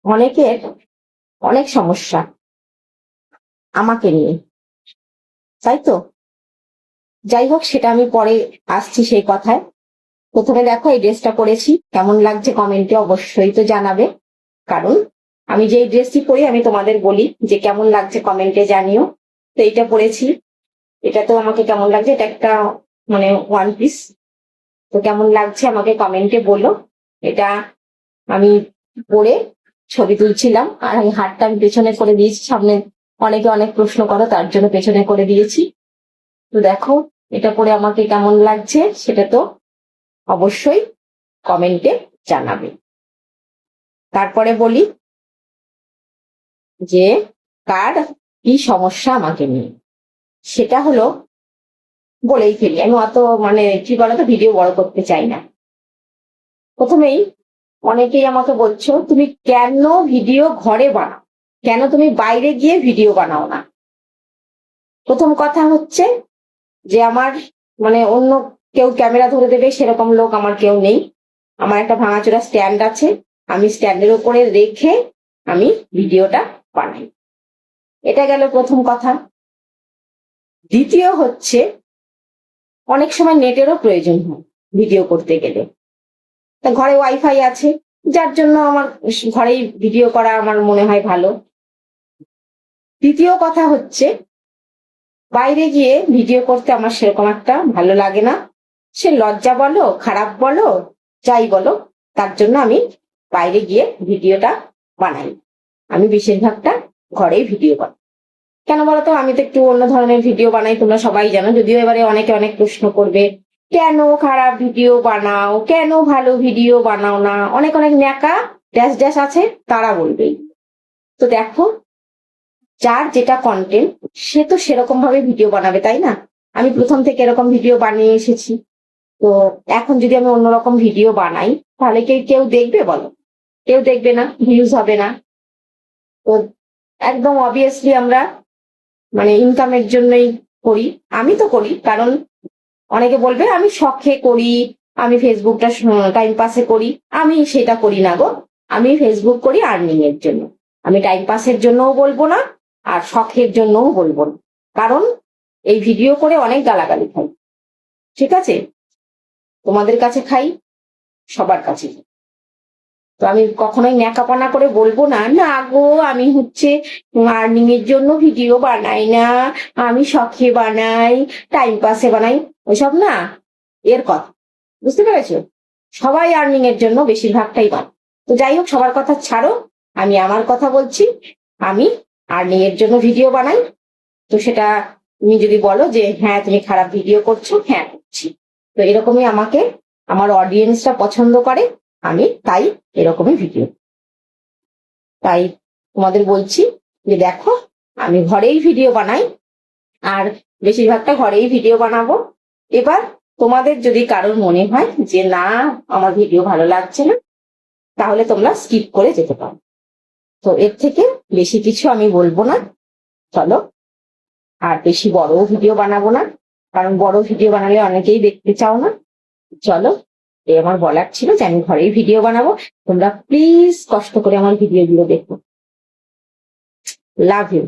অনেকের অনেক সমস্যা আমাকে নিয়ে, তাই তো? যাই হোক, সেটা আমি পরে আসছি সেই কথায়। প্রথমে দেখো, এই ড্রেসটা পরেছি, কেমন লাগছে কমেন্টে অবশ্যই তো জানাবে। কারণ আমি যেই ড্রেসটি পরি আমি তোমাদের বলি যে কেমন লাগছে কমেন্টে জানিও। তো এইটা পরেছি, এটা তো আমাকে কেমন লাগছে, এটা একটা মানে ওয়ান পিস। তো কেমন লাগছে আমাকে কমেন্টে বলো। এটা আমি পরে ছবি তুলছিলাম, আর আমি হাতটা আমি পেছনে করে দিয়েছি, সামনে অনেকে অনেক প্রশ্ন করো তার জন্য পেছনে করে দিয়েছি। তো দেখো, এটা পরে আমাকে কেমন লাগছে সেটা তো অবশ্যই কমেন্টে জানাবে। তারপরে বলি যে কার কি সমস্যা আমাকে নিয়ে, সেটা হলো বলেই ফেলি। আমি অত মানে কি বলতো ভিডিও বড় করতে চাই না। প্রথমেই অনেকেই আমাকে বলছো তুমি কেন ভিডিও ঘরে বানাও, কেন তুমি বাইরে গিয়ে ভিডিও বানাও না। প্রথম কথা হচ্ছে যে আমার মানে অন্য কেউ ক্যামেরা ধরে দেবে সেরকম লোক আমার কেউ নেই। আমার একটা ভাঙাচোরা স্ট্যান্ড আছে, আমি স্ট্যান্ডের উপরে রেখে আমি ভিডিওটা বানাই। এটা গেল প্রথম কথা। দ্বিতীয় হচ্ছে অনেক সময় নেটেরও প্রয়োজন হয় ভিডিও করতে গেলে। তা ঘরে ওয়াইফাই আছে, যার জন্য আমার ঘরেই ভিডিও করা আমার মনে হয় ভালো। তৃতীয় কথা হচ্ছে বাইরে গিয়ে ভিডিও করতে আমার সেরকম একটা ভালো লাগে না। সে লজ্জা বলো, খারাপ বলো, যাই বলো, তার জন্য আমি বাইরে গিয়ে ভিডিওটা বানাই। আমি বেশিরভাগটা ঘরেই ভিডিও বানাই। কেন বলতো, আমি তো একটু অন্য ধরনের ভিডিও বানাই, তোমরা সবাই জানো। যদিও এবারে অনেকে অনেক প্রশ্ন করবে, কেন খারাপ ভিডিও বানাও, কেন ভালো ভিডিও বানাও না, অনেক অনেক ন্যাকা ড্যাশ ড্যাশ আছে, তারা বলবেই। তো দেখো, যার যেটা কন্টেন্ট সে তো সেরকম ভাবে ভিডিও বানাবে, তাই না? আমি প্রথম থেকে এরকম ভিডিও বানিয়ে এসেছি। তো এখন যদি আমি অন্যরকম ভিডিও বানাই তাহলে কেউ দেখবে বলো? কেউ দেখবে না, ভিউজ হবে না। তো একদম অবভিয়াসলি আমরা মানে ইনকামের জন্যই করি। আমি তো করি কারণ অনেকে বলবে আমি শখে করি, আমি ফেসবুকটা টাইম পাসে করি। আমি সেটা করি না গো। আমি ফেসবুক করি আর্নিং এর জন্য। আমি টাইম পাসের জন্যও বলবো না, আর শখের জন্যও বলবো না। কারণ এই ভিডিও করে অনেক গালাগালি খাই, ঠিক আছে? তোমাদের কাছে খাই, সবার কাছে। তো আমি কখনোই ন্যাকাপনা করে বলবো না, না গো আমি হচ্ছে আর্নিং এর জন্য ভিডিও বানাই না, আমি শখে বানাই, টাইম পাসে বানাই। ওইসব না এর কথা, বুঝতে পেরেছো? সবাই আর্নিং এর জন্য বেশিরভাগটাই বানায়। তো যাই হোক, সবার কথা ছাড়ো, আমি আমার কথা বলছি। আমি আর্নিং এর জন্য ভিডিও বানাই। তো সেটা তুমি যদি বলো যে হ্যাঁ তুমি খারাপ ভিডিও করছো, হ্যাঁ করছি। তো এরকমই আমাকে আমার অডিয়েন্সটা পছন্দ করে, আমি তাই এরকমই ভিডিও। তাই তোমাদের বলছি যে দেখো, আমি ঘরেই ভিডিও বানাই, আর বেশিরভাগটা ঘরেই ভিডিও বানাবো। এবার তোমাদের যদি কারোর মনে হয় যে না আমার ভিডিও ভালো লাগছে না, তাহলে তোমরা স্কিপ করে যেতে পারো। তো এর থেকে বেশি কিছু আমি বলবো না, চলো। আর বেশি বড় ভিডিও বানাবো না, কারণ বড় ভিডিও বানালে অনেকেই দেখতে চাও না। চলো, এই আমার বলার ছিল যে আমি ঘরেই ভিডিও বানাবো। তোমরা প্লিজ কষ্ট করে আমার ভিডিওগুলো দেখো। Love you.